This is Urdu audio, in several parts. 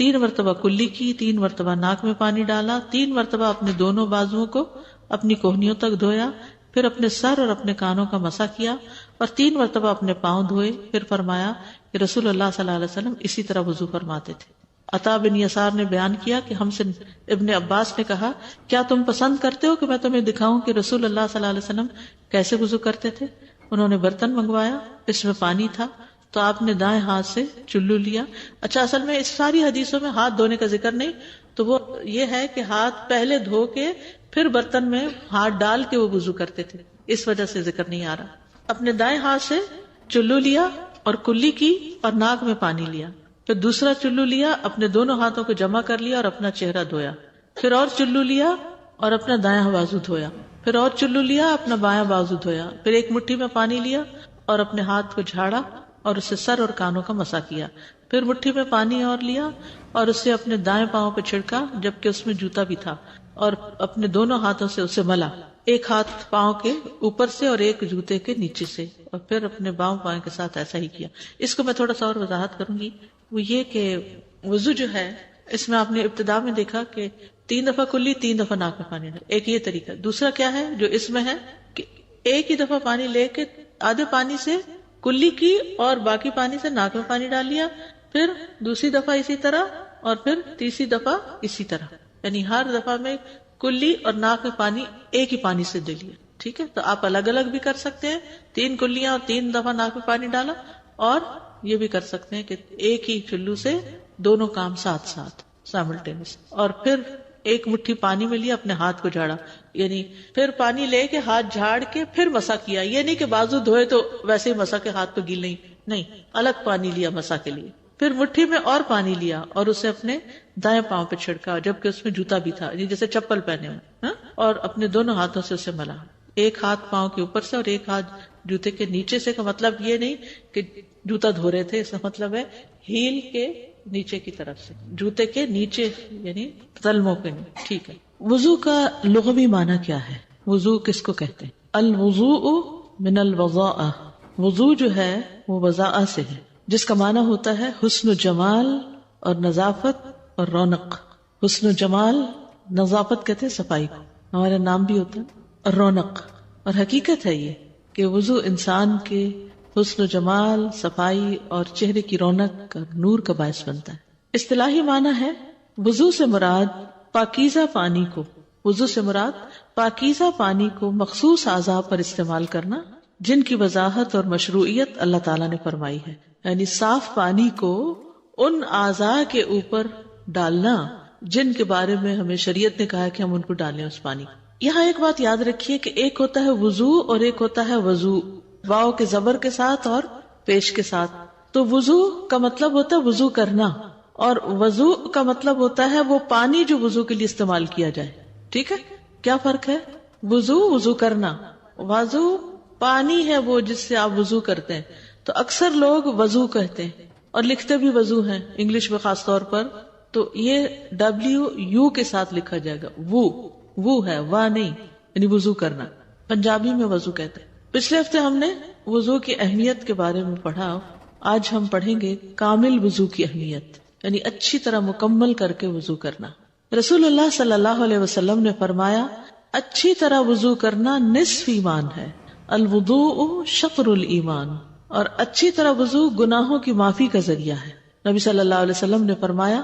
3 مرتبہ کلی کی، 3 مرتبہ ناک میں پانی ڈالا، 3 مرتبہ اپنے دونوں بازوؤں کو اپنی کوہنیوں تک دھویا، پھر اپنے سر اور اپنے کانوں کا مسح کیا، اور 3 مرتبہ اپنے پاؤں دھوئے. پھر فرمایا کہ رسول اللہ صلی اللہ علیہ وسلم اسی طرح وضو فرماتے تھے. عطا بن یسار نے بیان کیا کہ ہم سے ابن عباس نے کہا کیا تم پسند کرتے ہو کہ میں تمہیں دکھاؤں کہ رسول اللہ صلی اللہ علیہ وسلم کیسے وضو کرتے تھے؟ انہوں نے برتن منگوایا، اس میں پانی تھا تو آپ نے دائیں ہاتھ سے چلو لیا. اچھا، اصل میں اس ساری حدیثوں میں ہاتھ دھونے کا ذکر نہیں، تو وہ یہ ہے کہ ہاتھ پہلے دھو کے پھر برتن میں ہاتھ ڈال کے وہ وضو کرتے تھے، اس وجہ سے ذکر نہیں آ رہا. اپنے دائیں ہاتھ سے چلو لیا اور کلی کی اور ناک میں پانی لیا، پھر دوسرا چلو لیا، اپنے دونوں ہاتھوں کو جمع کر لیا اور اپنا چہرہ دھویا، پھر اور چلو لیا اور اپنا دایاں بازو دھویا، پھر اور چلو لیا، اپنا بایاں بازو دھویا، پھر ایک مٹھی میں پانی لیا اور اپنے ہاتھ کو جھاڑا اور اسے سر اور کانوں کا مسح کیا، پھر مٹھی میں پانی اور لیا اور اسے اپنے دائیں پاؤں پہ چھڑکا جبکہ اس میں جوتا بھی تھا، اور اپنے دونوں ہاتھوں سے اسے ملا، ایک ہاتھ پاؤں کے اوپر سے اور ایک جوتے کے نیچے سے، اور پھر اپنے باؤں پاؤں کے ساتھ ایسا ہی کیا. اس کو میں تھوڑا سا اور وضاحت کروں گی. وہ یہ کہ وضو جو ہے اس میں آپ نے ابتدا میں دیکھا کہ 3 دفعہ کلی، 3 دفعہ ناک میں پانی ڈالا، ایک یہ طریقہ. دوسرا کیا ہے جو اس میں ہے کہ ایک ہی دفعہ پانی لے کے آدھے پانی سے کلی کی اور باقی پانی سے ناک میں پانی ڈال لیا، پھر دوسری دفعہ اسی طرح اور پھر تیسری دفعہ اسی طرح، یعنی ہر دفعہ میں کلی اور ناک میں پانی ایک ہی پانی سے دے لیا. ٹھیک ہے، تو آپ الگ الگ بھی کر سکتے ہیں، 3 کلیاں اور 3 دفعہ ناک میں پانی ڈالا، اور یہ بھی کر سکتے ہیں کہ ایک ہی چلو سے دونوں کام ساتھ ساتھ سائملٹینس، اور پھر ایک مٹھی پانی میں لیا، اپنے ہاتھ کو جھاڑا، یعنی پھر پانی لے کے ہاتھ جھاڑ کے پھر مسح کیا. یہ نہیں کہ بازو دھوئے تو ویسے ہی مسح کے ہاتھ پہ گیل نہیں، الگ پانی لیا مسح کے لیے، پھر مٹھی میں اور پانی لیا اور اسے اپنے دائیں پاؤں پہ چھڑکا جبکہ اس میں جوتا بھی تھا، جیسے چپل پہنے ہوئے، اور اپنے دونوں ہاتھوں سے اسے ملا، ایک ہاتھ پاؤں کے اوپر سے اور ایک ہاتھ جوتے کے نیچے سے. کا مطلب یہ نہیں کہ جوتا دھو رہے تھے، اس کا مطلب ہے ہیل کے نیچے کی طرف سے، جوتے کے نیچے یعنی تلموں کے نہیں. ٹھیک ہے. وضو کا لغوی معنی کیا ہے؟ وضو کس کو کہتے ہیں؟ الوضوء من الوضاء، وضو جو ہے وہ وضاء سے ہے، جس کا معنی ہوتا ہے حسن و جمال اور نظافت اور رونق. حسن و جمال، نظافت کہتے ہیں صفائی کو، ہمارا نام بھی ہوتا ہے، اور رونق. اور حقیقت ہے یہ کہ وضو انسان کے حسن و جمال، صفائی اور چہرے کی رونق اور نور کا باعث بنتا ہے. اصطلاحی معنی ہے وضو سے مراد پاکیزہ پانی کو، وضو سے مراد پاکیزہ پانی کو مخصوص اعضاء پر استعمال کرنا جن کی وضاحت اور مشروعیت اللہ تعالیٰ نے فرمائی ہے، یعنی صاف پانی کو ان اعضاء کے اوپر ڈالنا جن کے بارے میں ہمیں شریعت نے کہا ہے کہ ہم ان کو ڈالیں اس پانی. یہاں ایک بات یاد رکھیے کہ ایک ہوتا ہے وضو اور ایک ہوتا ہے وضو، واو کے زبر کے ساتھ اور پیش کے ساتھ. تو وضو کا مطلب ہوتا ہے وضو کرنا، اور وضو کا مطلب ہوتا ہے وہ پانی جو وضو کے لیے استعمال کیا جائے. ٹھیک ہے، کیا فرق ہے؟ وضو کرنا، وضو پانی ہے وہ جس سے آپ وضو کرتے ہیں. تو اکثر لوگ وضو کہتے ہیں اور لکھتے بھی وضو ہیں، انگلش میں خاص طور پر، تو یہ WU کے ساتھ لکھا جائے گا، وہ ہے، وا نہیں، یعنی وضو کرنا. پنجابی میں وضو کہتے ہیں. پچھلے ہفتے ہم نے وضو کی اہمیت کے بارے میں پڑھا، آج ہم پڑھیں گے کامل وضو کی اہمیت، یعنی اچھی طرح مکمل کر کے وضو کرنا. رسول اللہ صلی اللہ علیہ وسلم نے فرمایا اچھی طرح وضو کرنا نصف ایمان ہے، الوضوء شطر الایمان، اور اچھی طرح وضو گناہوں کی معافی کا ذریعہ ہے. نبی صلی اللہ علیہ وسلم نے فرمایا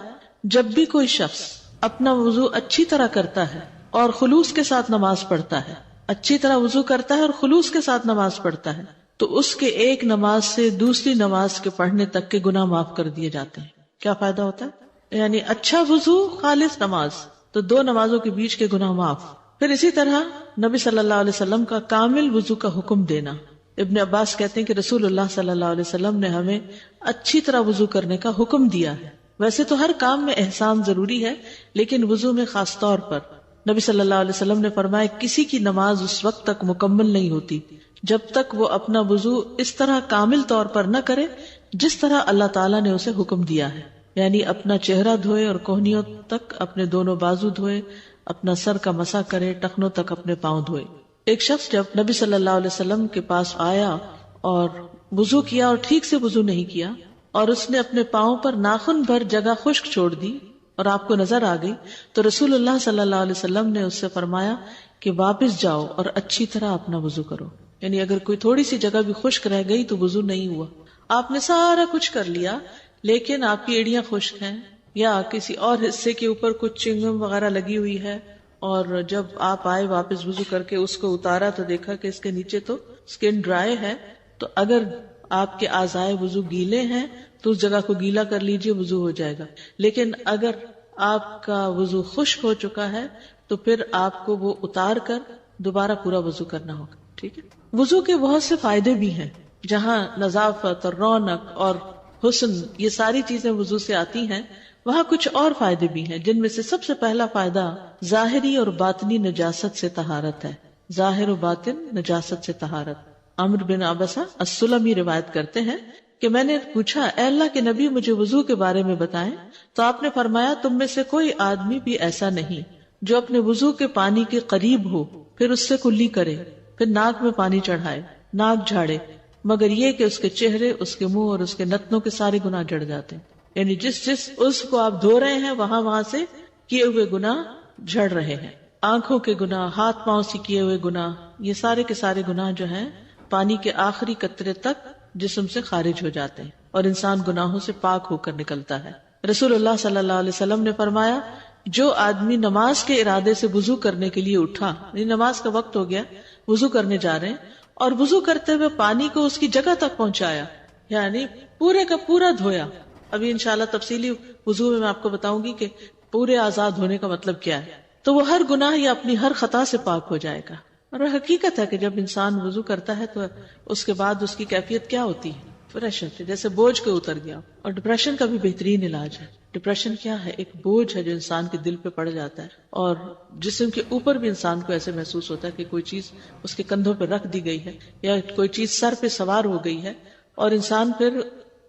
جب بھی کوئی شخص اپنا وضو اچھی طرح کرتا ہے اور خلوص کے ساتھ نماز پڑھتا ہے، اچھی طرح وضو کرتا ہے اور خلوص کے ساتھ نماز پڑھتا ہے، تو اس کے ایک نماز سے دوسری نماز کے پڑھنے تک کے گناہ معاف کر دیے جاتے ہیں. کیا فائدہ ہوتا ہے؟ یعنی اچھا وضو، خالص نماز، تو 2 نمازوں کے بیچ کے گناہ معاف. پھر اسی طرح نبی صلی اللہ علیہ وسلم کا کامل وضو کا حکم دینا. ابن عباس کہتے ہیں کہ رسول اللہ صلی اللہ علیہ وسلم نے ہمیں اچھی طرح وضو کرنے کا حکم دیا ہے. ویسے تو ہر کام میں احسان ضروری ہے، لیکن وضو میں خاص طور پر نبی صلی اللہ علیہ وسلم نے فرمایا کسی کی نماز اس وقت تک مکمل نہیں ہوتی جب تک وہ اپنا وضو اس طرح کامل طور پر نہ کرے جس طرح اللہ تعالیٰ نے اسے حکم دیا ہے. یعنی اپنا چہرہ دھوئے اور کوہنیوں تک اپنے دونوں بازو دھوئے، اپنا سر کا مسح کرے، ٹخنوں تک اپنے پاؤں دھوئے. ایک شخص جب نبی صلی اللہ علیہ وسلم کے پاس آیا اور وضو کیا اور ٹھیک سے وضو نہیں کیا اور اس نے اپنے پاؤں پر ناخن بھر جگہ خشک چھوڑ دی اور آپ کو نظر آ گئی تو رسول اللہ صلی اللہ علیہ وسلم نے اس سے فرمایا کہ واپس جاؤ اور اچھی طرح اپنا وضو کرو. یعنی اگر کوئی تھوڑی سی جگہ بھی خشک رہ گئی تو وضو نہیں ہوا. آپ نے سارا کچھ کر لیا لیکن آپ کی ایڑیاں خشک ہیں یا کسی اور حصے کے اوپر کچھ چنگم وغیرہ لگی ہوئی ہے، اور جب آپ آئے واپس وضو کر کے اس کو اتارا تو دیکھا کہ اس کے نیچے تو سکن ڈرائی ہے، تو اگر آپ کے اعضائے وضو گیلے ہیں تو اس جگہ کو گیلا کر لیجئے، وضو ہو جائے گا. لیکن اگر آپ کا وضو خشک ہو چکا ہے تو پھر آپ کو وہ اتار کر دوبارہ پورا وضو کرنا ہوگا. ٹھیک ہے. وضو کے بہت سے فائدے بھی ہیں. جہاں نظافت اور رونق اور حسن یہ ساری چیزیں وضو سے آتی ہیں، وہاں کچھ اور فائدے بھی ہیں، جن میں سے سب سے پہلا فائدہ ظاہری اور باطنی نجاست سے طہارت ہے. ظاہر و باطن نجاست سے طہارت. عمرو بن عبسہ السلمی روایت کرتے ہیں کہ میں نے پوچھا اے اللہ کے نبی مجھے وضو کے بارے میں بتائیں، تو آپ نے فرمایا تم میں سے کوئی آدمی بھی ایسا نہیں جو اپنے وضو کے پانی کے قریب ہو پھر اس سے کلی کرے، پھر ناک میں پانی چڑھائے، ناک جھاڑے، مگر یہ کہ اس کے چہرے، اس کے منہ اور اس کے نتنوں کے سارے گناہ جڑ جاتے ہیں. یعنی جس اس کو آپ دھو رہے ہیں وہاں سے کیے ہوئے گناہ جھڑ رہے ہیں. آنکھوں کے گناہ، ہاتھ پاؤں سے کیے ہوئے گناہ، یہ سارے کے سارے گناہ جو ہیں پانی کے آخری قطرے تک جسم سے خارج ہو جاتے ہیں اور انسان گناہوں سے پاک ہو کر نکلتا ہے. رسول اللہ صلی اللہ علیہ وسلم نے فرمایا جو آدمی نماز کے ارادے سے وضو کرنے کے لیے اٹھا، یعنی نماز کا وقت ہو گیا، وضو کرنے جا رہے ہیں، اور وضو کرتے ہوئے پانی کو اس کی جگہ تک پہنچایا، یعنی پورے کا پورا دھویا. ابھی انشاءاللہ تفصیلی وضو میں آپ کو بتاؤں گی کہ پورے آزاد ہونے کا مطلب کیا ہے. تو وہ ہر گناہ یا اپنی ہر خطا سے پاک ہو جائے گا. اور حقیقت ہے کہ جب انسان وضو کرتا ہے تو اس کے بعد اس کی کیفیت کیا ہوتی ہے؟ فریش ہوتی ہے، جیسے بوجھ کے اتر گیا. اور ڈپریشن کا بھی بہترین علاج ہے. ڈپریشن کیا ہے؟ ایک بوجھ ہے جو انسان کے دل پہ پڑ جاتا ہے اور جسم کے اوپر بھی انسان کو ایسے محسوس ہوتا ہے کہ کوئی چیز اس کے کندھوں پہ رکھ دی گئی ہے یا کوئی چیز سر پہ سوار ہو گئی ہے، اور انسان پھر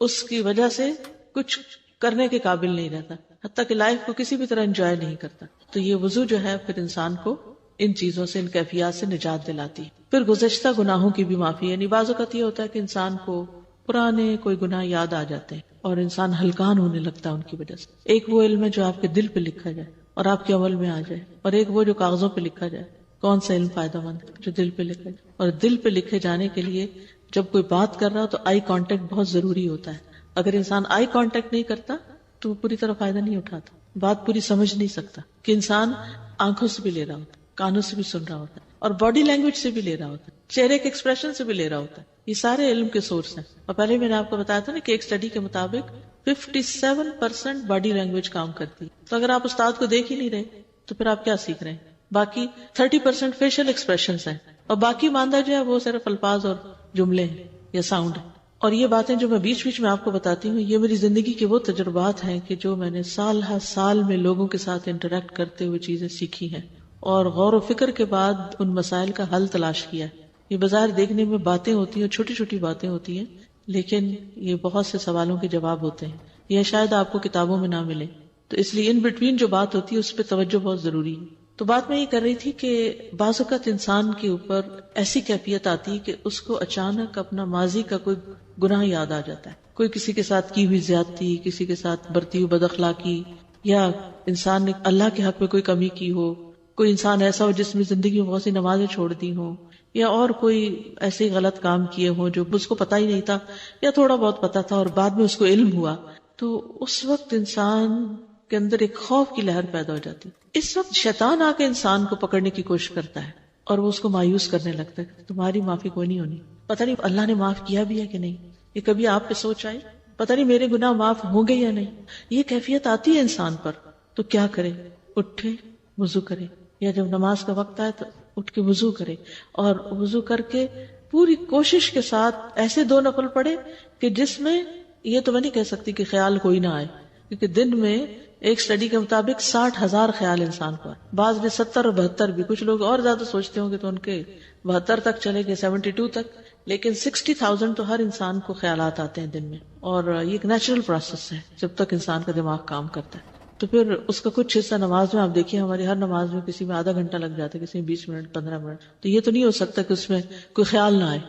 اس کی وجہ سے کچھ کرنے کے قابل نہیں رہتا، حتیٰ کہ لائف کو کسی بھی طرح انجوائے نہیں کرتا. تو یہ وضو جو ہے پھر انسان کو ان چیزوں سے، ان کیفیات سے نجات دلاتی ہے. پھر گزشتہ گناہوں کی بھی معافی. یعنی بعض اوقات یہ ہوتا ہے کہ انسان کو پرانے کوئی گناہ یاد آ جاتے ہیں اور انسان ہلکان ہونے لگتا ہے ان کی وجہ سے. ایک وہ علم ہے جو آپ کے دل پہ لکھا جائے اور آپ کے عمل میں آ جائے، اور ایک وہ جو کاغذوں پہ لکھا جائے. کون سا علم فائدہ مند ہے؟ جو دل پہ لکھا جائے. اور دل پہ لکھے جانے کے لیے جب کوئی بات کر رہا ہو تو آئی کانٹیکٹ بہت ضروری ہوتا ہے. اگر انسان آئی کانٹیکٹ نہیں کرتا تو وہ پوری طرح فائدہ نہیں اٹھاتا، بات پوری سمجھ نہیں سکتا. کہ انسان آنکھوں سے بھی لے رہا ہوتا ہے، کانوں سے بھی سن رہا ہوتا ہے، اور باڈی لینگویج سے بھی لے رہا ہوتا ہے، چہرے کے ایکسپریشن سے بھی لے رہا ہوتا ہے. یہ سارے علم کے سورس ہیں. اور پہلے میں نے آپ کو بتایا تھا نا کہ ایک اسٹڈی کے مطابق 57% باڈی لینگویج کام کرتی ہے. تو اگر آپ استاد کو دیکھ ہی نہیں رہے تو پھر آپ کیا سیکھ رہے ہیں؟ باقی 30% فیشل ایکسپریشنز ہیں، اور باقی ماندہ جو ہے وہ صرف الفاظ اور جملے ہیں یا ساؤنڈ ہے. اور یہ باتیں جو میں بیچ بیچ میں آپ کو بتاتی ہوں، یہ میری زندگی کے وہ تجربات ہیں کہ جو میں نے سال ہر سال میں لوگوں کے ساتھ انٹریکٹ کرتے ہوئے چیزیں سیکھی ہیں اور غور و فکر کے بعد ان مسائل کا حل تلاش کیا ہے. یہ بظاہر دیکھنے میں باتیں ہوتی ہیں، چھوٹی چھوٹی باتیں ہوتی ہیں، لیکن یہ بہت سے سوالوں کے جواب ہوتے ہیں. یہ شاید آپ کو کتابوں میں نہ ملے، تو اس لیے ان بٹوین جو بات ہوتی ہے اس پہ توجہ بہت ضروری ہے. تو بات میں یہ کر رہی تھی کہ بعض اوقات انسان کے اوپر ایسی کیفیت آتی ہے کہ اس کو اچانک اپنا ماضی کا کوئی گناہ یاد آ جاتا ہے. کوئی کسی کے ساتھ کی ہوئی زیادتی، کسی کے ساتھ برتی ہوئی بد اخلاقی، یا انسان نے اللہ کے حق میں کوئی کمی کی ہو، کوئی انسان ایسا ہو جس میں زندگی میں بہت سی نمازیں چھوڑ دی ہوں، یا اور کوئی ایسے غلط کام کیے ہوں جو اس کو پتا ہی نہیں تھا یا تھوڑا بہت پتا تھا اور بعد میں اس کو علم ہوا. تو اس وقت انسان کے اندر ایک خوف کی لہر پیدا ہو جاتی. اس وقت شیطان آ کے انسان کو پکڑنے کی کوشش کرتا ہے اور وہ اس کو مایوس کرنے لگتا ہے، تمہاری معافی کوئی نہیں ہونی، پتہ نہیں اللہ نے معاف کیا بھی ہے کہ نہیں. یہ کبھی آپ پہ سوچ آئی پتہ نہیں میرے گناہ معاف ہوں گے یا نہیں. یہ کیفیت آتی ہے انسان پر. تو کیا کرے؟ اٹھے، وضو کرے، یا جب نماز کا وقت آئے تو اٹھ کے وضو کرے، اور وضو کر کے پوری کوشش کے ساتھ ایسے 2 نفل پڑھے کہ جس میں یہ تو میں نہیں کہہ سکتی کہ خیال کوئی نہ آئے، کیونکہ دن میں ایک سٹڈی کے مطابق 60,000 خیال انسان کو آئے. بعض نے 70 اور 72 بھی، کچھ لوگ اور زیادہ سوچتے ہوں گے تو ان کے 72 تک چلے گئے، 72 تک، لیکن 60,000 تو ہر انسان کو خیالات آتے ہیں دن میں. اور یہ ایک نیچرل پروسیس ہے جب تک انسان کا دماغ کام کرتا ہے. تو پھر اس کا کچھ حصہ نماز میں، آپ دیکھیے ہماری ہر نماز میں کسی میں آدھا گھنٹہ لگ جاتا ہے، کسی میں 20 منٹ 15 منٹ، تو یہ تو نہیں ہو سکتا کہ اس میں کوئی خیال نہ آئے،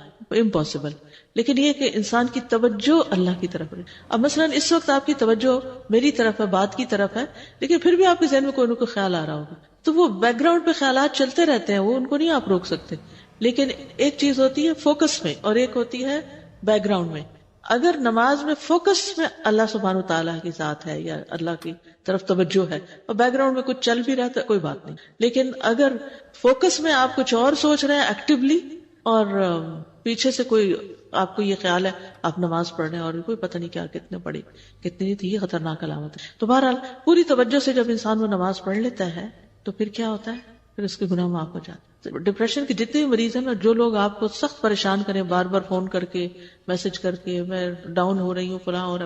امپاسبل. لیکن یہ کہ انسان کی توجہ اللہ کی طرف رہے. اب مثلا اس وقت آپ کی توجہ میری طرف ہے، بات کی طرف ہے، لیکن پھر بھی آپ کے ذہن میں کوئی نہ کوئی خیال آ رہا ہوگا، تو وہ بیک گراؤنڈ پہ خیالات چلتے رہتے ہیں، وہ ان کو نہیں آپ روک سکتے. لیکن ایک چیز ہوتی ہے فوکس میں اور ایک ہوتی ہے بیک گراؤنڈ میں. اگر نماز میں فوکس میں اللہ سبحانہ وتعالیٰ کی ذات ہے یا اللہ کی طرف توجہ ہے اور بیک گراؤنڈ میں کچھ چل بھی رہا ہے تو کوئی بات نہیں. لیکن اگر فوکس میں آپ کچھ اور سوچ رہے ہیں ایکٹیولی اور پیچھے سے کوئی آپ کو یہ خیال ہے آپ نماز پڑھ رہے ہیں اور کوئی پتہ نہیں کیا کتنے پڑھی کتنی تھی، یہ خطرناک علامت ہے. تو بہرحال پوری توجہ سے جب انسان وہ نماز پڑھ لیتا ہے تو پھر کیا ہوتا ہے، پھر اس کے گناہ معاف ہو جاتے ہیں. ڈپریشن کے جتنے بھی مریض ہیں نا، جو لوگ آپ کو سخت پریشان کریں، بار بار فون کر کے میسج کر کے میں ڈاؤن ہو رہی ہوں فلاں، اور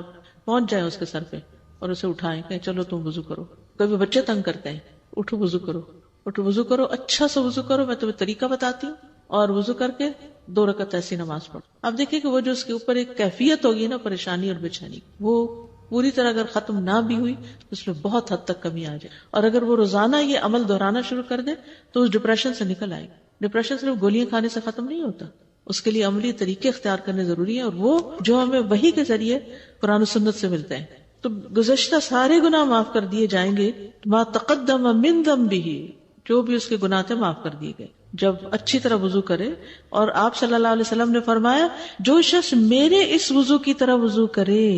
پہنچ جائیں اس کے سر پہ اور اسے اٹھائیں کہ چلو تم وضو کرو. کبھی بچے تنگ کرتے ہیں، اٹھو وضو کرو، اٹھو وضو کرو، اچھا سا وضو کرو، میں تمہیں طریقہ بتاتی ہوں، اور وضو کر کے 2 رکعت ایسی نماز پڑھو. آپ دیکھیں کہ وہ جو اس کے اوپر ایک کیفیت ہوگی نا پریشانی اور بے چینی، وہ پوری طرح اگر ختم نہ بھی ہوئی تو اس میں بہت حد تک کمی آ جائے. اور اگر وہ روزانہ یہ عمل دہرانا شروع کر دے تو اس ڈپریشن سے نکل آئے گی. ڈپریشن صرف گولیاں کھانے سے ختم نہیں ہوتا، اس کے لیے عملی طریقے اختیار کرنے ضروری ہیں، اور وہ جو ہمیں وحی کے ذریعے قرآن و سنت سے ملتے ہیں. تو گزشتہ سارے گناہ معاف کر دیے جائیں گے. ما تقدم من ذنبہ، جو بھی اس کے گناہ تھے معاف کر دیے گئے جب اچھی طرح وضو کرے. اور آپ صلی اللہ علیہ وسلم نے فرمایا جو شخص میرے اس وضو کی طرح وضو کرے.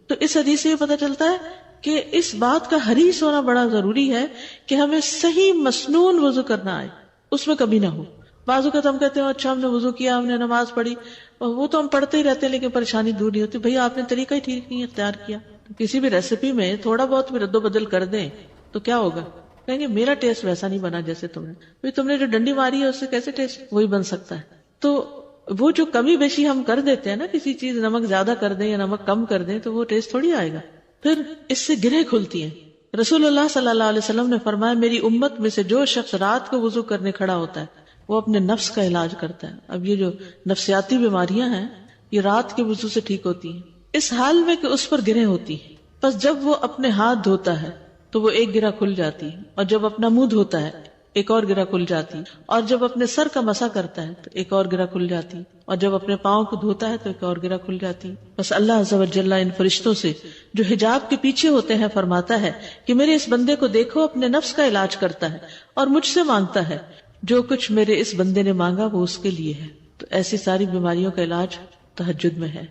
تو اس حدیث سے یہ پتہ چلتا ہے کہ اس بات کا حریص ہونا بڑا ضروری ہے کہ ہمیں صحیح مسنون وضو کرنا آئے، اس میں کبھی نہ ہو. بعض اوقات ہم کہتے ہیں اچھا ہم نے وضو کیا، ہم نے نماز پڑھی، وہ تو ہم پڑھتے ہی رہتے ہیں لیکن پریشانی دور نہیں ہوتی. بھئی آپ نے طریقہ ہی ٹھیک نہیں اختیار کیا. کسی بھی ریسیپی میں تھوڑا بہت بھی رد و بدل کر دیں تو کیا ہوگا، کہیں گے میرا ٹیسٹ ویسا نہیں بنا جیسے تم نے جو ڈنڈی ماری ہے اس سے کیسے ٹیسٹ وہی بن سکتا ہے. تو وہ جو کمی بیشی ہم کر دیتے ہیں نا، کسی چیز نمک زیادہ کر دیں یا نمک کم کر دیں تو وہ ٹیسٹ تھوڑی آئے گا. پھر اس سے گرہیں کھلتی ہیں. رسول اللہ صلی اللہ علیہ وسلم نے فرمایا میری امت میں سے جو شخص رات کو وضو کرنے کھڑا ہوتا ہے وہ اپنے نفس کا علاج کرتا ہے. اب یہ جو نفسیاتی بیماریاں ہیں یہ رات کے وضو سے ٹھیک ہوتی ہیں، اس حال میں کہ اس پر گرہیں ہوتی ہیں. بس جب وہ اپنے ہاتھ دھوتا ہے تو وہ ایک گرہ کھل جاتی ہے، اور جب اپنا منہ دھوتا ہے ایک اور گرہ کھل جاتی، اور جب اپنے سر کا مسح کرتا ہے تو ایک اور گرہ کھل جاتی، اور جب اپنے پاؤں کو دھوتا ہے تو ایک اور گرہ کھل جاتی. بس اللہ عز و جل ان فرشتوں سے جو حجاب کے پیچھے ہوتے ہیں فرماتا ہے کہ میرے اس بندے کو دیکھو، اپنے نفس کا علاج کرتا ہے اور مجھ سے مانگتا ہے، جو کچھ میرے اس بندے نے مانگا وہ اس کے لیے ہے. تو ایسی ساری بیماریوں کا علاج تہجد میں ہے.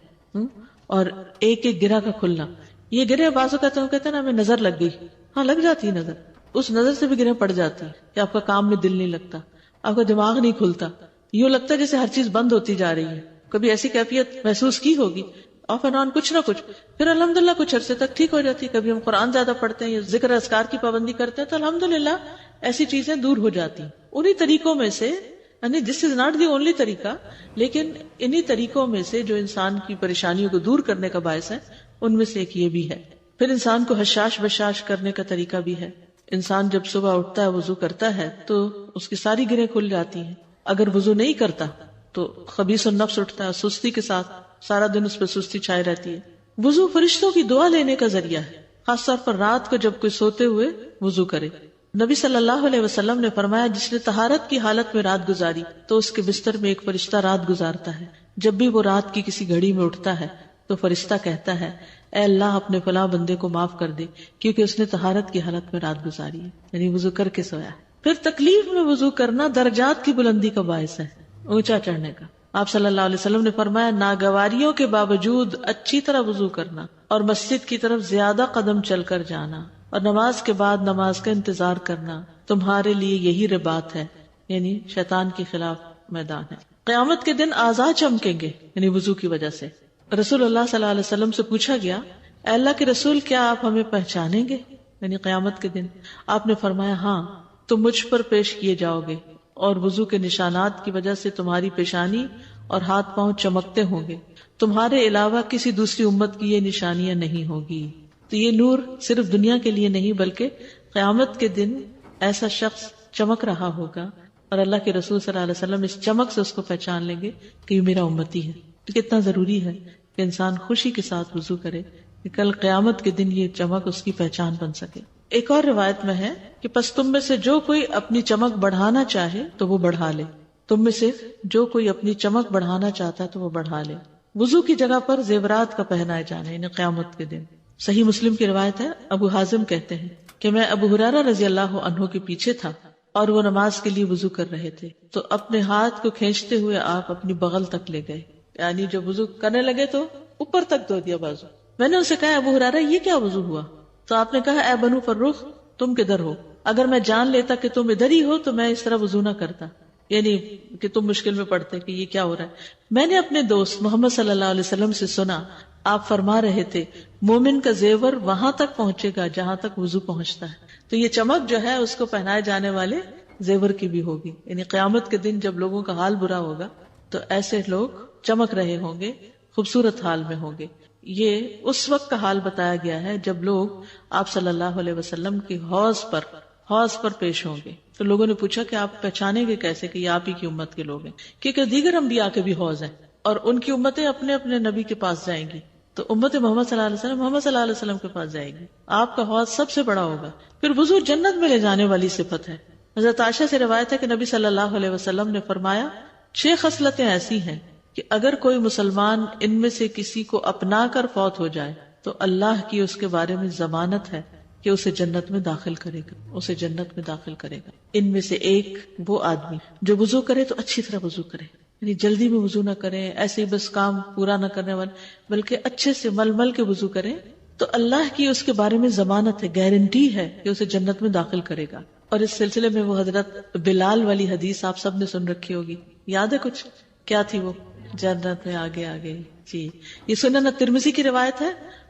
اور ایک ایک گرہ کا کھلنا، یہ گرہ بازو کہتے ہیں نا ہمیں نظر لگ گئی، ہاں لگ جاتی ہے نظر، اس نظر سے بھی گرہ پڑ جاتی ہے کہ آپ کا کام میں دل نہیں لگتا، آپ کا دماغ نہیں کھلتا، یوں لگتا ہے جیسے ہر چیز بند ہوتی جا رہی ہے. کبھی ایسی کیفیت محسوس کی ہوگی، آف اینڈ آن کچھ نہ کچھ، پھر الحمدللہ کچھ عرصے تک ٹھیک ہو جاتی ہے. کبھی ہم قرآن زیادہ پڑھتے ہیں یا ذکر اذکار کی پابندی کرتے ہیں تو الحمدللہ ایسی چیزیں دور ہو جاتی ہیں. انہی طریقوں میں سے، یعنی دس از ناٹ دی اونلی طریقہ، لیکن انہی طریقوں میں سے جو انسان کی پریشانیوں کو دور کرنے کا باعث ہے ان میں سے ایک یہ بھی ہے. پھر انسان کو حشاش بشاش کرنے کا طریقہ بھی ہے. انسان جب صبح اٹھتا ہے وضو کرتا ہے تو اس کی ساری گرہیں کھل جاتی ہیں. اگر وضو نہیں کرتا تو خبیث النفس اٹھتا ہے سستی کے ساتھ، سارا دن اس پہ سستی چھائے رہتی ہے. وضو فرشتوں کی دعا لینے کا ذریعہ ہے، خاص طور پر رات کو جب کوئی سوتے ہوئے وضو کرے. نبی صلی اللہ علیہ وسلم نے فرمایا جس نے طہارت کی حالت میں رات گزاری تو اس کے بستر میں ایک فرشتہ رات گزارتا ہے. جب بھی وہ رات کی کسی گھڑی میں اٹھتا ہے تو فرشتہ کہتا ہے اے اللہ اپنے فلاں بندے کو معاف کر دے کیونکہ اس نے طہارت کی حالت میں رات گزاری ہے، یعنی وضو کر کے سویا. پھر تکلیف میں وضو کرنا درجات کی بلندی کا باعث ہے، اونچا چڑھنے کا. آپ صلی اللہ علیہ وسلم نے فرمایا ناگواریوں کے باوجود اچھی طرح وضو کرنا اور مسجد کی طرف زیادہ قدم چل کر جانا اور نماز کے بعد نماز کا انتظار کرنا تمہارے لیے یہی رباط ہے، یعنی شیطان کے خلاف میدان ہے. قیامت کے دن اعضاء چمکیں گے یعنی وضو کی وجہ سے. رسول اللہ صلی اللہ علیہ وسلم سے پوچھا گیا اے اللہ کے رسول کیا آپ ہمیں پہچانیں گے یعنی قیامت کے دن؟ آپ نے فرمایا ہاں، تم مجھ پر پیش کیے جاؤ گے اور وضو کے نشانات کی وجہ سے تمہاری پیشانی اور ہاتھ پاؤں چمکتے ہوں گے، تمہارے علاوہ کسی دوسری امت کی یہ نشانیاں نہیں ہوگی. تو یہ نور صرف دنیا کے لیے نہیں بلکہ قیامت کے دن ایسا شخص چمک رہا ہوگا اور اللہ کے رسول صلی اللہ علیہ وسلم اس چمک سے اس کو پہچان لیں گے کہ یہ میرا امتی ہے. تو کتنا ضروری ہے کہ انسان خوشی کے ساتھ وضو کرے، کہ کل قیامت کے دن یہ چمک اس کی پہچان بن سکے. ایک اور روایت میں ہے کہ پس تم میں سے جو کوئی اپنی چمک بڑھانا چاہے تو وہ بڑھا لے. تم میں سے جو کوئی اپنی چمک بڑھانا چاہتا ہے تو وہ بڑھا لے. وضو کی جگہ پر زیورات کا پہنائے جانا یعنی قیامت کے دن. صحیح مسلم کی روایت ہے, ابو حازم کہتے ہیں کہ میں ابو ہریرہ رضی اللہ عنہ کے پیچھے تھا اور وہ نماز کے لیے وضو کر رہے تھے, تو اپنے ہاتھ کو کھینچتے ہوئے آپ اپنی بغل تک لے گئے, یعنی جب وضو کرنے لگے تو اوپر تک دھو دیا بازو. میں نے اسے کہا ابو ہریرہ یہ کیا وضو ہوا؟ تو آپ نے کہا اے بنو فرخ تم کدھر ہو؟ اگر میں جان لیتا کہ تم ادھر ہی ہو تو میں اس طرح وضو نہ کرتا, یعنی کہ تم مشکل میں پڑتے کہ یہ کیا ہو رہا ہے. میں نے اپنے دوست محمد صلی اللہ علیہ وسلم سے سنا آپ فرما رہے تھے مومن کا زیور وہاں تک پہنچے گا جہاں تک وضو پہنچتا ہے. تو یہ چمک جو ہے اس کو پہنائے جانے والے زیور کی بھی ہوگی, یعنی قیامت کے دن جب لوگوں کا حال برا ہوگا تو ایسے لوگ چمک رہے ہوں گے, خوبصورت حال میں ہوں گے. یہ اس وقت کا حال بتایا گیا ہے جب لوگ آپ صلی اللہ علیہ وسلم کے حوض پر پیش ہوں گے. تو لوگوں نے پوچھا کہ آپ پہچانیں گے کیسے کہ یہ آپ ہی کی امت کے لوگ ہیں, کیونکہ دیگر انبیاء کے بھی حوض ہیں اور ان کی امتیں اپنے اپنے نبی کے پاس جائیں گی. تو امت محمد صلی اللہ علیہ وسلم محمد صلی اللہ علیہ وسلم کے پاس جائے گی. آپ کا حوض سب سے بڑا ہوگا. پھر وضو جنت میں لے جانے والی صفت ہے. حضرت عائشہ سے روایت ہے کہ نبی صلی اللہ علیہ وسلم نے فرمایا 6 خصلتیں ایسی ہیں کہ اگر کوئی مسلمان ان میں سے کسی کو اپنا کر فوت ہو جائے تو اللہ کی اس کے بارے میں ضمانت ہے کہ اسے جنت میں داخل کرے گا. ان میں سے ایک وہ آدمی جو وضو کرے تو اچھی طرح وضو کرے, یعنی جلدی میں وضو نہ کرے, ایسے ہی بس کام پورا نہ کرنے والے, بلکہ اچھے سے مل کے وضو کرے تو اللہ کی اس کے بارے میں ضمانت ہے, گارنٹی ہے کہ اسے جنت میں داخل کرے گا. اور اس سلسلے میں وہ حضرت بلال والی حدیث آپ سب نے سن رکھی ہوگی, یاد ہے کچھ؟ کیا تھی وہ؟ جنت میں آگے آگے. جی, یہ سنن ترمذی کی روایت ہے.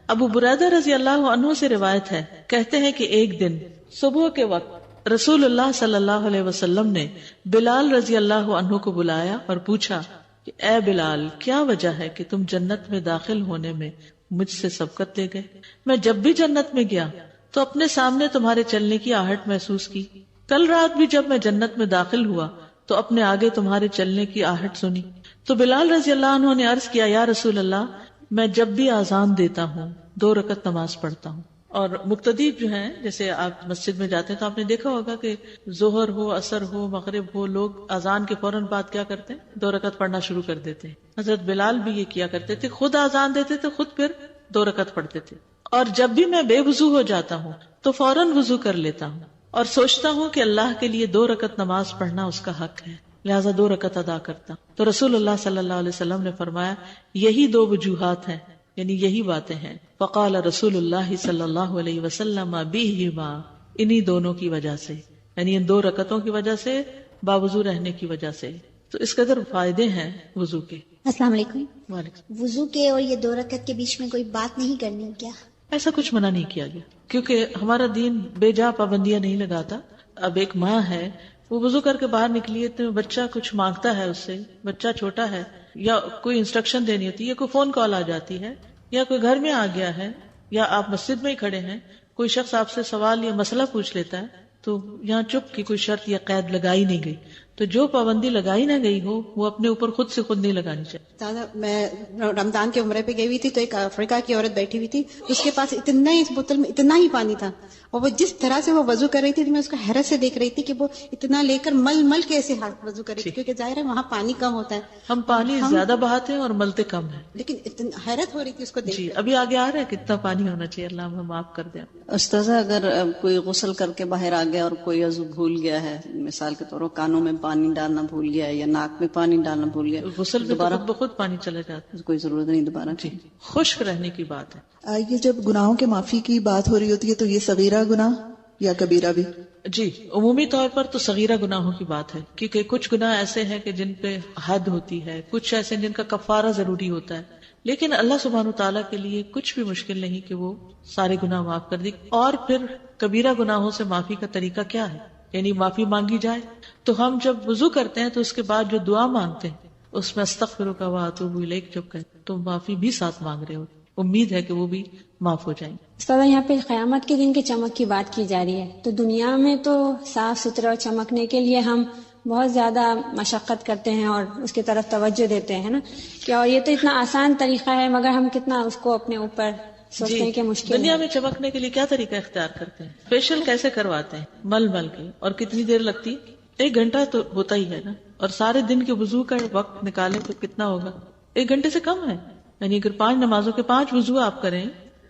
ابو بریدہ رضی اللہ عنہ سے روایت ہے, کہتے ہیں کہ ایک دن صبح کے وقت رسول اللہ صلی اللہ علیہ وسلم نے بلال رضی اللہ عنہ کو بلایا اور پوچھا کہ اے بلال کیا وجہ ہے کہ تم جنت میں داخل ہونے میں مجھ سے سبقت لے گئے؟ میں جب بھی جنت میں گیا تو اپنے سامنے تمہارے چلنے کی آہٹ محسوس کی. کل رات بھی جب میں جنت میں داخل ہوا تو اپنے آگے تمہارے چلنے کی آہٹ سنی. تو بلال رضی اللہ عنہ نے عرض کیا یا رسول اللہ میں جب بھی آذان دیتا ہوں 2 رکعت نماز پڑھتا ہوں. اور مقتدی جو ہیں, جیسے آپ مسجد میں جاتے ہیں تو آپ نے دیکھا ہوگا کہ ظہر ہو, عصر ہو, مغرب ہو, لوگ اذان کے فوراً بعد کیا کرتے ہیں؟ 2 رکعت پڑھنا شروع کر دیتے ہیں. حضرت بلال بھی یہ کیا کرتے تھے, خود آذان دیتے تھے, خود پھر 2 رکعت پڑھتے تھے. اور جب بھی میں بے وضو ہو جاتا ہوں تو فوراً وضو کر لیتا ہوں اور سوچتا ہوں کہ اللہ کے لیے 2 رکعت نماز پڑھنا اس کا حق ہے, لہذا 2 رکعت ادا کرتا. تو رسول اللہ صلی اللہ علیہ وسلم نے فرمایا یہی 2 وجوہات ہیں, یعنی یہی باتیں ہیں. فقال رسول اللہ صلی اللہ علیہ وسلم بہما, انہی دونوں کی وجہ سے, یعنی ان 2 رکعتوں کی وجہ سے, باوضو رہنے کی وجہ سے. تو اس قدر فائدے ہیں وضو کے. السلام علیکم. وعلیکم. وضو کے اور یہ 2 رکعت کے بیچ میں کوئی بات نہیں کرنی کیا؟ ایسا کچھ منع نہیں کیا گیا, کیونکہ ہمارا دین بے جا پابندیاں نہیں لگاتا. اب ایک ماں ہے, وہ وضو کر کے باہر نکلی ہے تو بچہ کچھ مانگتا ہے اس سے, بچہ چھوٹا ہے, یا کوئی انسٹرکشن دینی ہوتی ہے, کوئی فون کال آ جاتی ہے, یا کوئی گھر میں آ گیا ہے, یا آپ مسجد میں ہی کھڑے ہیں, کوئی شخص آپ سے سوال یا مسئلہ پوچھ لیتا ہے, تو یہاں چپ کی کوئی شرط یا قید لگائی نہیں گئی. تو جو پابندی لگائی نہ گئی ہو وہ اپنے اوپر خود سے خود نہیں لگانی چاہیے. دادا میں رمضان کے عمرے پہ گئی ہوئی تھی تو ایک افریقہ کی عورت بیٹھی ہوئی تھی, اس کے پاس اتنا ہی, اس بوتل میں اتنا ہی پانی تھا, اور وہ جس طرح سے وہ وضو کر رہی تھی میں اس کو حیرت سے دیکھ رہی تھی کہ وہ اتنا لے کر مل کے ایسے وضو کر رہی تھی, کیونکہ ظاہر ہے وہاں پانی کم ہوتا ہے. ہم پانی زیادہ بہاتے ہیں اور ملتے کم ہیں, لیکن حیرت ہو رہی تھی اس کو دیکھ. جی ابھی آگے آ رہا ہے کتنا پانی ہونا چاہیے, اللہ ہمیں معاف کر دیں. استاذہ اگر کوئی غسل کر کے باہر آ گیا اور کوئی عضو بھول گیا ہے, مثال کے طور پر کانوں میں پانی ڈالنا بھول گیا یا ناک میں پانی ڈالنا بھول گیا, غسل دوبارہ بخود پانی چلا جاتا ہے, کوئی ضرورت نہیں دوبارہ. جی خشک رہنے کی بات ہے. یہ جب گناہوں کے معافی کی بات ہو رہی ہوتی ہے تو یہ صغیرہ گناہ یا کبیرہ بھی؟ جی عمومی طور پر تو صغیرہ گناہوں کی بات ہے, کیونکہ کچھ گناہ ایسے ہیں کہ جن پہ حد ہوتی ہے, کچھ ایسے جن کا کفارہ ضروری ہوتا ہے, لیکن اللہ سبحانہ تعالیٰ کے لیے کچھ بھی مشکل نہیں کہ وہ سارے گناہ معاف کر دے. اور پھر کبیرہ گناہوں سے معافی کا طریقہ کیا ہے, یعنی معافی مانگی جائے. تو ہم جب وضو کرتے ہیں تو اس کے بعد جو دعا مانگتے ہیں اس میں استغفرک و اتوب الیک جب کہتے تو معافی بھی ساتھ مانگ رہے ہو, امید ہے کہ وہ بھی معاف ہو جائیں گے. استاد یہاں پہ قیامت کے دن کی چمک کی بات کی جا رہی ہے, تو دنیا میں تو صاف ستھرا اور چمکنے کے لیے ہم بہت زیادہ مشقت کرتے ہیں اور اس کی طرف توجہ دیتے ہیں نا, کہ اور یہ تو اتنا آسان طریقہ ہے, مگر ہم کتنا اس کو اپنے اوپر سوچتے ہیں کہ مشکل دنیا ہے۔ میں چمکنے کے لیے کیا طریقہ اختیار کرتے ہیں؟ فیشیل کیسے کرواتے ہیں؟ مل کے، اور کتنی دیر لگتی ہے؟ 1 گھنٹہ تو ہوتا ہی ہے نا، اور سارے دن کے وضو کا وقت نکالے تو کتنا ہوگا؟ 1 گھنٹے سے کم ہے. یعنی اگر 5 نمازوں کے 5 وضو آپ کریں،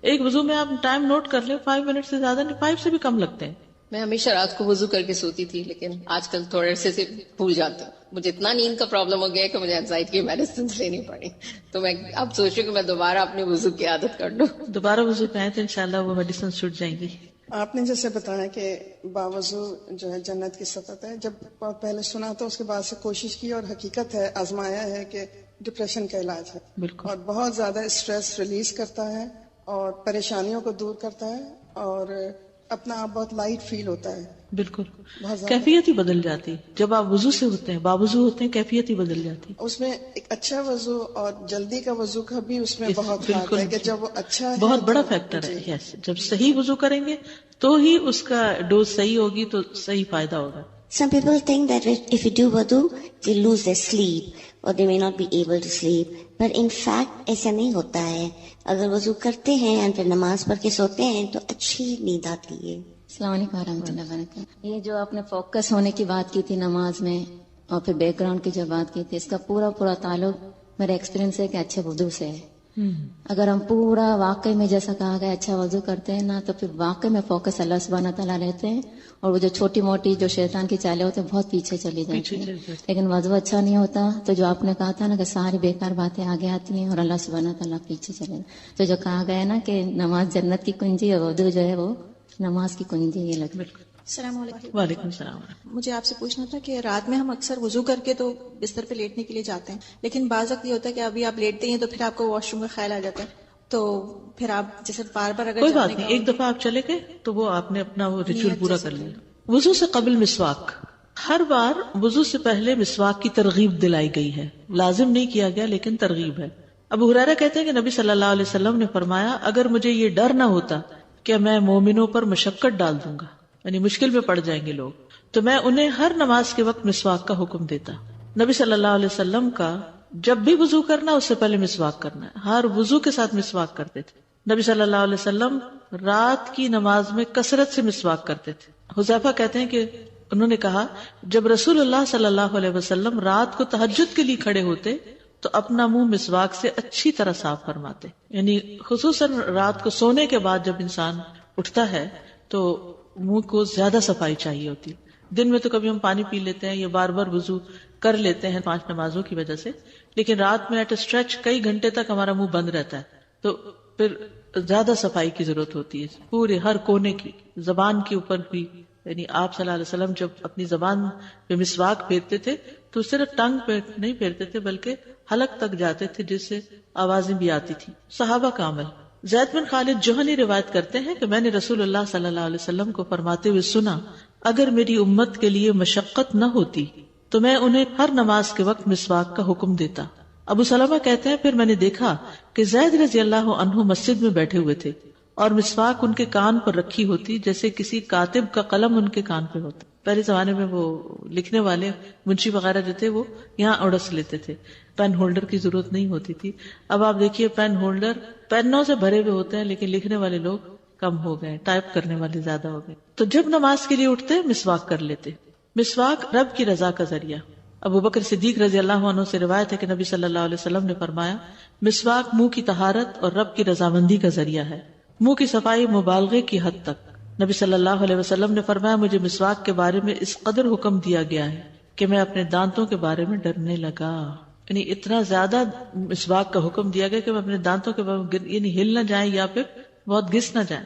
ایک وضو میں آپ ٹائم نوٹ کر لیں، 5 منٹ سے زیادہ نہیں، 5 سے بھی کم لگتے ہیں. میں ہمیشہ رات کو وضو کر کے سوتی تھی، لیکن آج کل تھوڑے عرصے سے بھول جاتی ہوں. مجھے اتنا نیند کا پرابلم ہو گیا ہے کہ مجھے اینزائٹی کی میڈیسن لینی پڑی. تو میں اب سوچ رہی ہوں کہ میں دوبارہ اپنے وضو کی عادت کر لوں. دوبارہ وضو پہ آئیں تو انشاءاللہ وہ میڈیسن چھوٹ جائیں گی. آپ نے جیسے بتایا کہ باوضو جو ہے جنت کی صفت ہے، جب بہت پہلے سنا تو اس کے بعد سے کوشش کی اور حقیقت ہے، آزمایا ہے کہ ڈپریشن کا علاج ہے. بالکل. اور بہت زیادہ اسٹریس ریلیز کرتا ہے اور پریشانیوں کو دور کرتا ہے اور اپنا آپ بہت لائٹ فیل ہوتا ہے. بالکل. کیفیت ہی بدل جاتی جب آپ وضو سے ہوتے ہیں، باوضو ہوتے ہیں، کیفیت ہی بدل جاتی. اس میں ایک اچھا وضو اور جلدی کا وضو کا بھی اس میں بہت فرق ہے کہ جب وہ اچھا ہے بہت بڑا فیکٹر ہے. یس، جب صحیح وضو کریں گے تو ہی اس کا ڈوز صحیح ہوگی تو صحیح فائدہ ہوگا. Some people think that if you do wudu, they lose their sleep or they may not be able to sleep. But in fact, ایسا نہیں ہوتا ہے. اگر وضو کرتے ہیں اور پھر نماز پڑھ کے سوتے ہیں تو اچھی نیند آتی ہے. السلام علیکم ورحمۃ اللہ وبرکاتہ. یہ جو آپ نے فوکس ہونے کی بات کی تھی نماز میں اور پھر بیک گراؤنڈ کی جو بات کی تھی، اس کا پورا تعلق میرا ایکسپیرینس ہے کہ اچھے وضو سے ہے. اگر ہم پورا واقعی میں جیسا کہا گیا اچھا وضو کرتے ہیں نا، تو پھر واقعی میں فوکس اللہ سبحانہ تعالیٰ رہتے ہیں اور وہ جو چھوٹی موٹی جو شیطان کی چالیں ہوتے ہیں بہت پیچھے چلی جاتی ہیں. لیکن وضو اچھا نہیں ہوتا تو جو آپ نے کہا تھا نا کہ ساری بیکار باتیں آگے آتی ہیں اور اللہ سبحانہ تعالیٰ پیچھے چلے جاتے. تو جو کہا گیا نا کہ نماز جنت کی کنجی اور وضو جو ہے وہ نماز کی کنجی، یہ لگتا ہے. السلام علیکم. وعلیکم السلام. مجھے آپ سے پوچھنا تھا کہ رات میں ہم اکثر وضو کر کے تو بستر پہ لیٹنے کے لیے جاتے ہیں، لیکن بعض وقت یہ ہوتا ہے کہ ابھی آپ لیٹتے ہیں تو پھر آپ کو واش روم کا خیال آ جاتا ہے، تو پھر آپ جیسے بار بار اگر کوئی بات نہیں، ایک دفعہ آپ چلے گئے تو وہ آپ نے اپنا وہ ریچول پورا کر لیا. وضو سے قبل مسواک، ہر بار وضو سے پہلے مسواک کی ترغیب دلائی گئی ہے. لازم نہیں کیا گیا لیکن ترغیب ہے. ابو ہریرہ کہتے ہیں کہ نبی صلی اللہ علیہ وسلم نے فرمایا، اگر مجھے یہ ڈر نہ ہوتا کہ میں مومنوں پر مشقت ڈال دوں گا، یعنی مشکل میں پڑ جائیں گے لوگ، تو میں انہیں ہر نماز کے وقت مسواک کا حکم دیتا. نبی صلی اللہ علیہ وسلم کا جب بھی وضو کرنا اس سے پہلے مسواک کرنا ہے. ہر وضو کے ساتھ مسواک کرتے تھے. نبی صلی اللہ علیہ وسلم رات کی نماز میں کثرت سے مسواک کرتے تھے. حذیفہ کہتے ہیں کہ انہوں نے کہا، جب رسول اللہ صلی اللہ علیہ وسلم رات کو تہجد کے لیے کھڑے ہوتے تو اپنا منہ مسواک سے اچھی طرح صاف فرماتے. یعنی خصوصاً رات کو سونے کے بعد جب انسان اٹھتا ہے تو منہ کو زیادہ صفائی چاہیے ہوتی. دن میں تو کبھی ہم پانی پی لیتے ہیں یا بار بار وضو کر لیتے ہیں 5 نمازوں کی وجہ سے، لیکن رات میں ایٹ اے اسٹریچ کئی گھنٹے تک ہمارا منہ بند رہتا ہے، تو پھر زیادہ صفائی کی ضرورت ہوتی ہے پورے ہر کونے کی. زبان کے اوپر بھی، یعنی آپ صلی اللہ علیہ وسلم جب اپنی زبان پہ مسواک پھیرتے تھے تو صرف ٹنگ پہ نہیں پھیرتے تھے بلکہ حلق تک جاتے تھے، جس سے آوازیں بھی آتی تھی. صحابہ کا عمل. زید بن خالد جوہنی روایت کرتے ہیں کہ میں نے رسول اللہ صلی اللہ علیہ وسلم کو فرماتے ہوئے سنا، اگر میری امت کے لیے مشقت نہ ہوتی تو میں انہیں ہر نماز کے وقت مسواک کا حکم دیتا. ابو سلمہ کہتے ہیں، پھر میں نے دیکھا کہ زید رضی اللہ عنہ مسجد میں بیٹھے ہوئے تھے اور مسواک ان کے کان پر رکھی ہوتی جیسے کسی کاتب کا قلم ان کے کان پہ ہوتا. پہلے زمانے میں وہ لکھنے والے منشی وغیرہ جو تھے وہ یہاں اڑس لیتے تھے، پین ہولڈر کی ضرورت نہیں ہوتی تھی. اب آپ دیکھیے پین ہولڈر پینوں سے بھرے ہوئے ہوتے ہیں لیکن لکھنے والے لوگ کم ہو گئے، ٹائپ کرنے والے زیادہ ہو گئے. تو جب نماز کے لیے اٹھتے مسواک کر لیتے. مسواک رب کی رضا کا ذریعہ. ابو بکر صدیق رضی اللہ عنہ سے روایت ہے کہ نبی صلی اللہ علیہ وسلم نے فرمایا، مسواک منہ کی طہارت اور رب کی رضامندی کا ذریعہ ہے. منہ کی صفائی مبالغے کی حد تک. نبی صلی اللہ علیہ وسلم نے فرمایا، مجھے مسواک کے بارے میں اس قدر حکم دیا گیا ہے کہ میں اپنے دانتوں کے بارے میں ڈرنے لگا. یعنی اتنا زیادہ مسواک کا حکم دیا گیا کہ میں اپنے دانتوں کے بارے میں یعنی ہل نہ جائیں یا پھر بہت گھس نہ جائیں.